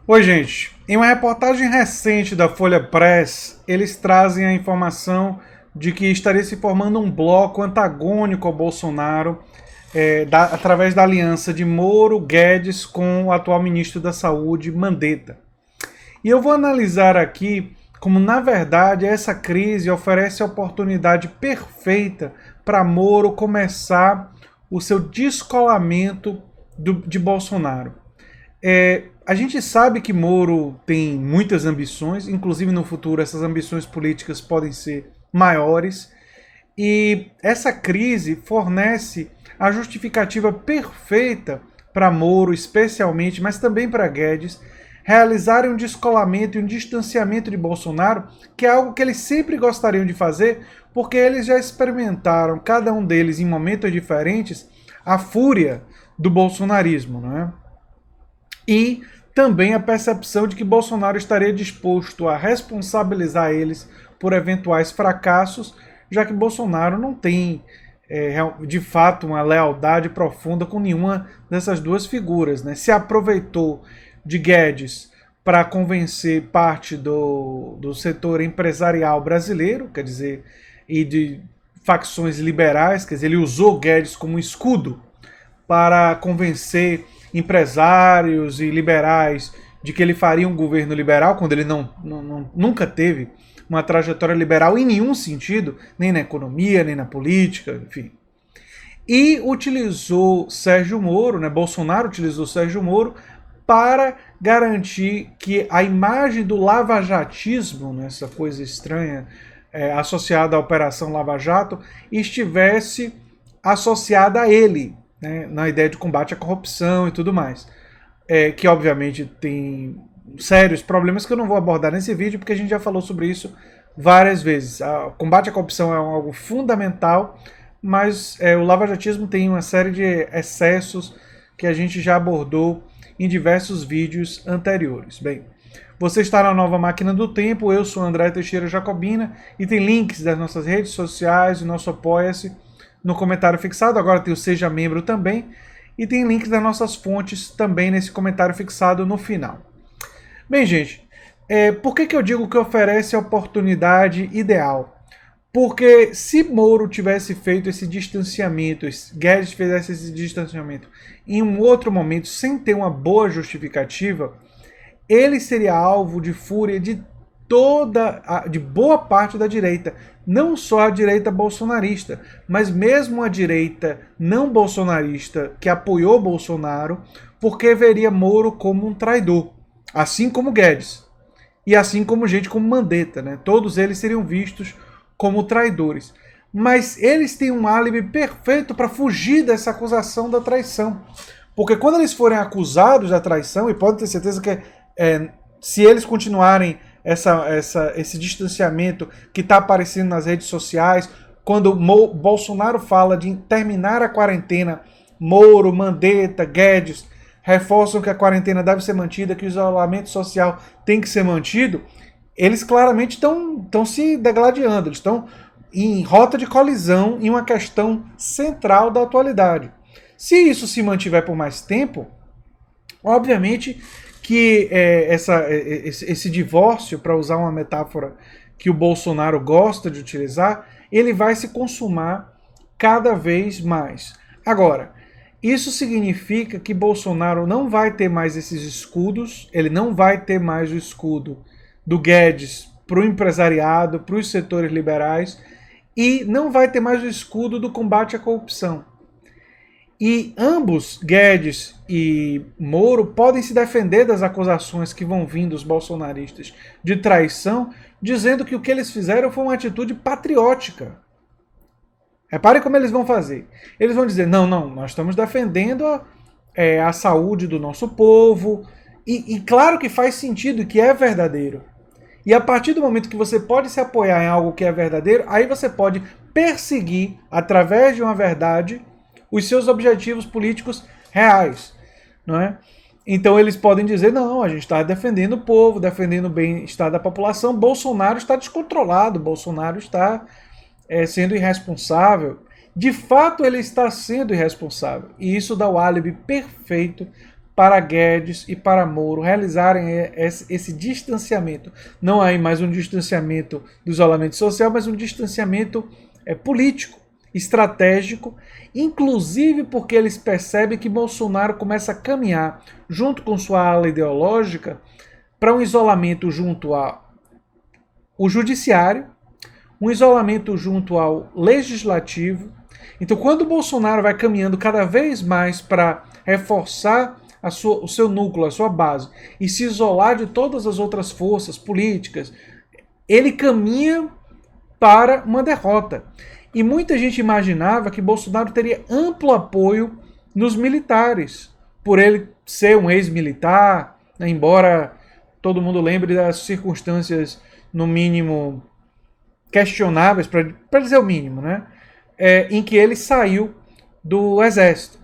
Oi, gente. Em uma reportagem recente da Folha Press, eles trazem a informação de que estaria se formando um bloco antagônico ao Bolsonaro através da aliança de Moro, Guedes com o atual ministro da Saúde, Mandetta. E eu vou analisar aqui como, na verdade, essa crise oferece a oportunidade perfeita para Moro começar o seu descolamento de Bolsonaro. A gente sabe que Moro tem muitas ambições, inclusive no futuro essas ambições políticas podem ser maiores, e essa crise fornece a justificativa perfeita para Moro, especialmente, mas também para Guedes, realizarem um descolamento e um distanciamento de Bolsonaro, que é algo que eles sempre gostariam de fazer, porque eles já experimentaram, cada um deles em momentos diferentes, a fúria do bolsonarismo, não é? E também a percepção de que Bolsonaro estaria disposto a responsabilizar eles por eventuais fracassos, já que Bolsonaro não tem de fato uma lealdade profunda com nenhuma dessas duas figuras, né? Se aproveitou de Guedes para convencer parte do setor empresarial brasileiro, quer dizer, e de facções liberais, quer dizer, ele usou Guedes como escudo para convencer empresários e liberais de que ele faria um governo liberal, quando ele nunca teve uma trajetória liberal em nenhum sentido, nem na economia, nem na política, enfim. E utilizou Sérgio Moro, né, Bolsonaro utilizou Sérgio Moro para garantir que a imagem do lavajatismo, né, essa coisa estranha associada à Operação Lava Jato, estivesse associada a ele, né, na ideia de combate à corrupção e tudo mais. Que obviamente tem sérios problemas que eu não vou abordar nesse vídeo, porque a gente já falou sobre isso várias vezes. O combate à corrupção é algo fundamental, mas o lavajatismo tem uma série de excessos que a gente já abordou em diversos vídeos anteriores. Bem, você está na Nova Máquina do Tempo, eu sou André Teixeira Jacobina e tem links das nossas redes sociais, do nosso Apoia-se no comentário fixado, agora tem o Seja Membro também, e tem links das nossas fontes também nesse comentário fixado no final. Bem, gente, por que eu digo que oferece a oportunidade ideal? Porque se Moro tivesse feito esse distanciamento, Guedes fizesse esse distanciamento em um outro momento, sem ter uma boa justificativa, ele seria alvo de fúria de boa parte da direita, não só a direita bolsonarista, mas mesmo a direita não bolsonarista que apoiou Bolsonaro, porque veria Moro como um traidor, assim como Guedes, e assim como gente como Mandetta, né? Todos eles seriam vistos como traidores. Mas eles têm um álibi perfeito para fugir dessa acusação da traição. Porque quando eles forem acusados da traição, e pode ter certeza que se eles continuarem esse distanciamento que está aparecendo nas redes sociais, quando Bolsonaro fala de terminar a quarentena, Moro, Mandetta, Guedes reforçam que a quarentena deve ser mantida, que o isolamento social tem que ser mantido, eles claramente estão se degladiando, eles estão em rota de colisão em uma questão central da atualidade. Se isso se mantiver por mais tempo, obviamente que esse divórcio, para usar uma metáfora que o Bolsonaro gosta de utilizar, ele vai se consumar cada vez mais. Agora, isso significa que Bolsonaro não vai ter mais esses escudos, ele não vai ter mais o escudo do Guedes para o empresariado, para os setores liberais, e não vai ter mais o escudo do combate à corrupção. E ambos, Guedes e Moro, podem se defender das acusações que vão vir dos bolsonaristas de traição, dizendo que o que eles fizeram foi uma atitude patriótica. Repare como eles vão fazer. Eles vão dizer, não, nós estamos defendendo a saúde do nosso povo, e claro que faz sentido, que é verdadeiro. E a partir do momento que você pode se apoiar em algo que é verdadeiro, aí você pode perseguir, através de uma verdade, os seus objetivos políticos reais, não é? Então eles podem dizer, não, a gente está defendendo o povo, defendendo o bem-estar da população, Bolsonaro está descontrolado, Bolsonaro está sendo irresponsável. De fato, ele está sendo irresponsável. E isso dá o álibi perfeito para Guedes e para Moro realizarem esse distanciamento. Não há mais um distanciamento do isolamento social, mas um distanciamento político, estratégico, inclusive porque eles percebem que Bolsonaro começa a caminhar, junto com sua ala ideológica, para um isolamento junto ao judiciário, um isolamento junto ao legislativo. Então, quando o Bolsonaro vai caminhando cada vez mais para reforçar o seu núcleo, a sua base, e se isolar de todas as outras forças políticas, ele caminha para uma derrota. E muita gente imaginava que Bolsonaro teria amplo apoio nos militares, por ele ser um ex-militar, né, embora todo mundo lembre das circunstâncias, no mínimo, questionáveis, para dizer o mínimo, né? Em que ele saiu do exército.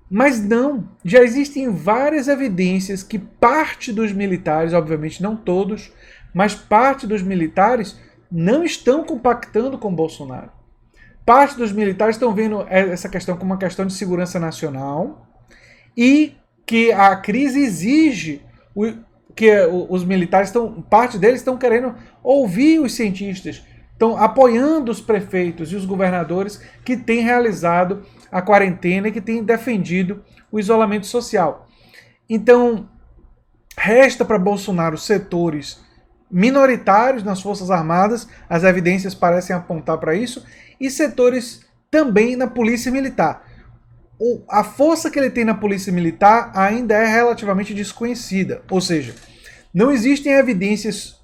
Mas não, já existem várias evidências que parte dos militares, obviamente não todos, mas parte dos militares não estão compactando com Bolsonaro. Parte dos militares estão vendo essa questão como uma questão de segurança nacional e que a crise exige que os militares parte deles estão querendo ouvir os cientistas, estão apoiando os prefeitos e os governadores que têm realizado a quarentena e que têm defendido o isolamento social. Então, resta para Bolsonaro setores minoritários nas Forças Armadas, as evidências parecem apontar para isso, e setores também na Polícia Militar. A força que ele tem na Polícia Militar ainda é relativamente desconhecida, ou seja, não existem evidências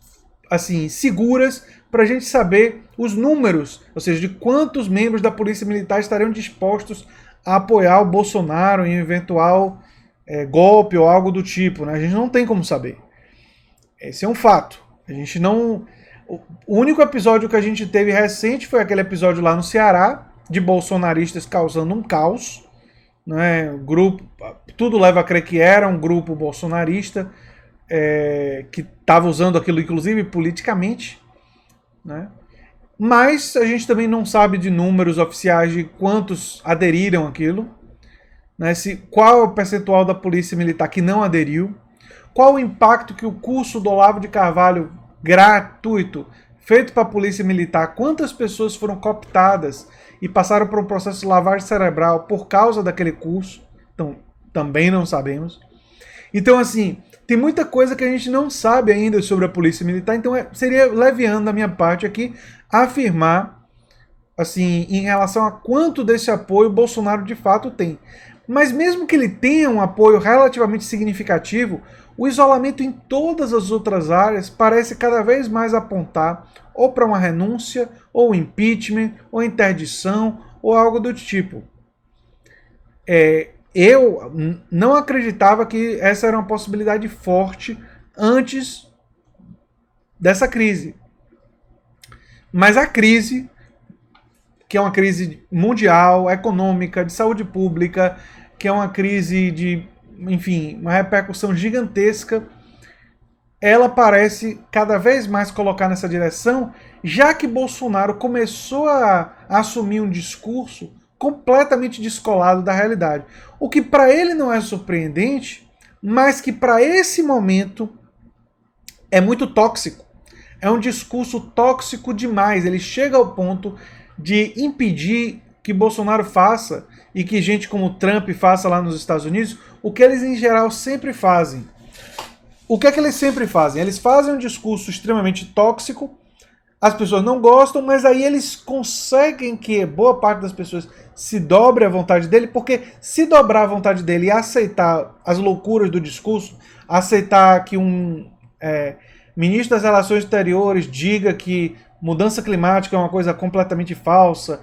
assim seguras para a gente saber os números, ou seja, de quantos membros da Polícia Militar estariam dispostos a apoiar o Bolsonaro em um eventual golpe ou algo do tipo, né? A gente não tem como saber. Esse é um fato. A gente não... O único episódio que a gente teve recente foi aquele episódio lá no Ceará, de bolsonaristas causando um caos, né? O grupo, tudo leva a crer que era um grupo bolsonarista, que estava usando aquilo, inclusive, politicamente, né? Mas a gente também não sabe de números oficiais de quantos aderiram àquilo, né? Qual é o percentual da Polícia Militar que não aderiu, qual o impacto que o curso do Olavo de Carvalho gratuito, feito para a Polícia Militar, quantas pessoas foram cooptadas e passaram por um processo de lavagem cerebral por causa daquele curso, então também não sabemos. Então, assim, tem muita coisa que a gente não sabe ainda sobre a Polícia Militar, então seria leviano da minha parte aqui afirmar, assim, em relação a quanto desse apoio Bolsonaro de fato tem. Mas mesmo que ele tenha um apoio relativamente significativo, o isolamento em todas as outras áreas parece cada vez mais apontar ou para uma renúncia, ou impeachment, ou interdição, ou algo do tipo. Eu não acreditava que essa era uma possibilidade forte antes dessa crise. Mas a crise, que é uma crise mundial, econômica, de saúde pública, que é uma crise de, enfim, uma repercussão gigantesca, ela parece cada vez mais colocar nessa direção, já que Bolsonaro começou a assumir um discurso completamente descolado da realidade. O que para ele não é surpreendente, mas que para esse momento é muito tóxico. É um discurso tóxico demais. Ele chega ao ponto de impedir que Bolsonaro faça e que gente como Trump faça lá nos Estados Unidos o que eles em geral sempre fazem. O que é que eles sempre fazem? Eles fazem um discurso extremamente tóxico, as pessoas não gostam, mas aí eles conseguem que boa parte das pessoas se dobre à vontade dele, porque se dobrar à vontade dele e aceitar as loucuras do discurso, aceitar que um ministro das Relações Exteriores diga que mudança climática é uma coisa completamente falsa,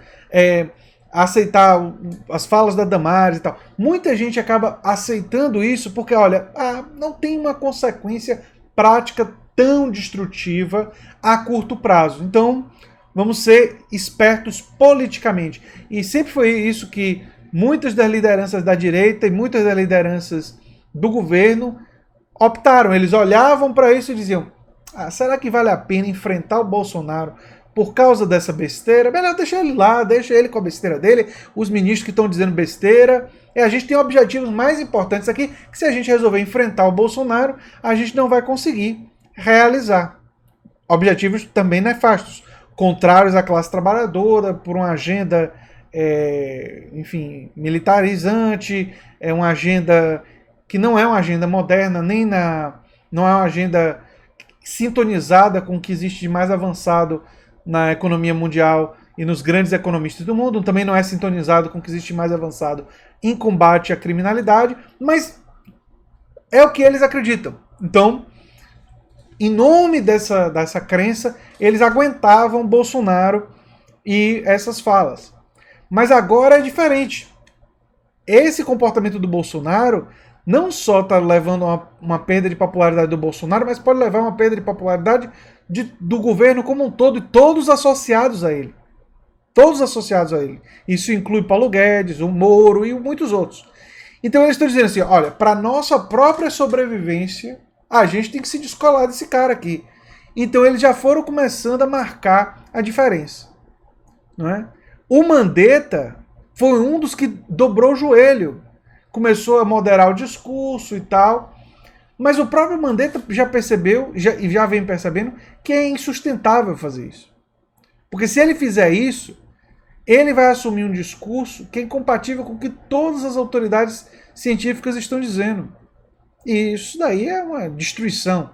aceitar as falas da Damares e tal. Muita gente acaba aceitando isso porque, olha, não tem uma consequência prática tão destrutiva a curto prazo. Então, vamos ser espertos politicamente. E sempre foi isso que muitas das lideranças da direita e muitas das lideranças do governo optaram. Eles olhavam para isso e diziam: será que vale a pena enfrentar o Bolsonaro por causa dessa besteira, melhor deixar ele lá, deixa ele com a besteira dele, os ministros que estão dizendo besteira. A gente tem objetivos mais importantes aqui, que se a gente resolver enfrentar o Bolsonaro, a gente não vai conseguir realizar. Objetivos também nefastos, contrários à classe trabalhadora, por uma agenda, enfim, militarizante, uma agenda que não é uma agenda moderna, não é uma agenda sintonizada com o que existe de mais avançado na economia mundial e nos grandes economistas do mundo, também não é sintonizado com o que existe de mais avançado em combate à criminalidade, mas é o que eles acreditam. Então, em nome dessa crença, eles aguentavam Bolsonaro e essas falas. Mas agora é diferente. Esse comportamento do Bolsonaro não só está levando a uma perda de popularidade do Bolsonaro, mas pode levar a uma perda de popularidade do governo como um todo e todos associados a ele. Todos associados a ele. Isso inclui Paulo Guedes, o Moro e muitos outros. Então eles estão dizendo assim, olha, para nossa própria sobrevivência, a gente tem que se descolar desse cara aqui. Então eles já foram começando a marcar a diferença. Não é? O Mandetta foi um dos que dobrou o joelho. Começou a moderar o discurso e tal. Mas o próprio Mandetta já percebeu, e já vem percebendo, que é insustentável fazer isso. Porque se ele fizer isso, ele vai assumir um discurso que é incompatível com o que todas as autoridades científicas estão dizendo. E isso daí é uma destruição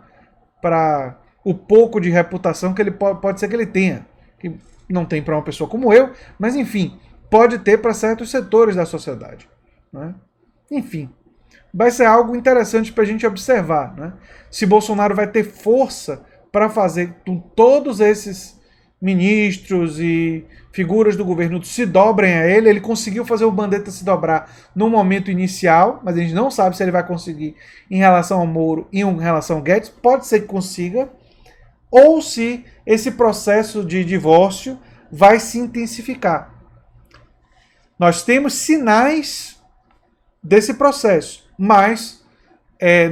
para o pouco de reputação que ele pode ser que ele tenha. Que não tem para uma pessoa como eu, mas enfim, pode ter para certos setores da sociedade. Né? Enfim, vai ser algo interessante para a gente observar. Né? Se Bolsonaro vai ter força para fazer com todos esses ministros e figuras do governo se dobrem a ele. Ele conseguiu fazer o Mandetta se dobrar no momento inicial, mas a gente não sabe se ele vai conseguir em relação ao Moro e em relação ao Guedes. Pode ser que consiga, ou se esse processo de divórcio vai se intensificar. Nós temos sinais desse processo, mas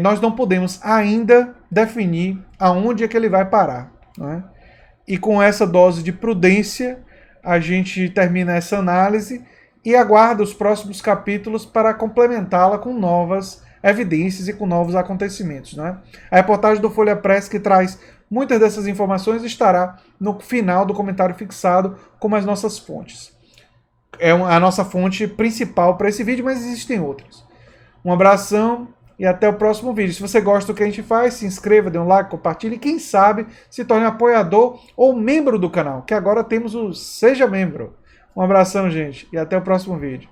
nós não podemos ainda definir aonde é que ele vai parar. Não é? E com essa dose de prudência, a gente termina essa análise e aguarda os próximos capítulos para complementá-la com novas evidências e com novos acontecimentos. Né? A reportagem do Folha Press, que traz muitas dessas informações, estará no final do comentário fixado como as nossas fontes. É a nossa fonte principal para esse vídeo, mas existem outras. Um abração e até o próximo vídeo. Se você gosta do que a gente faz, se inscreva, dê um like, compartilhe e quem sabe se torne apoiador ou membro do canal, que agora temos o Seja Membro. Um abração, gente, e até o próximo vídeo.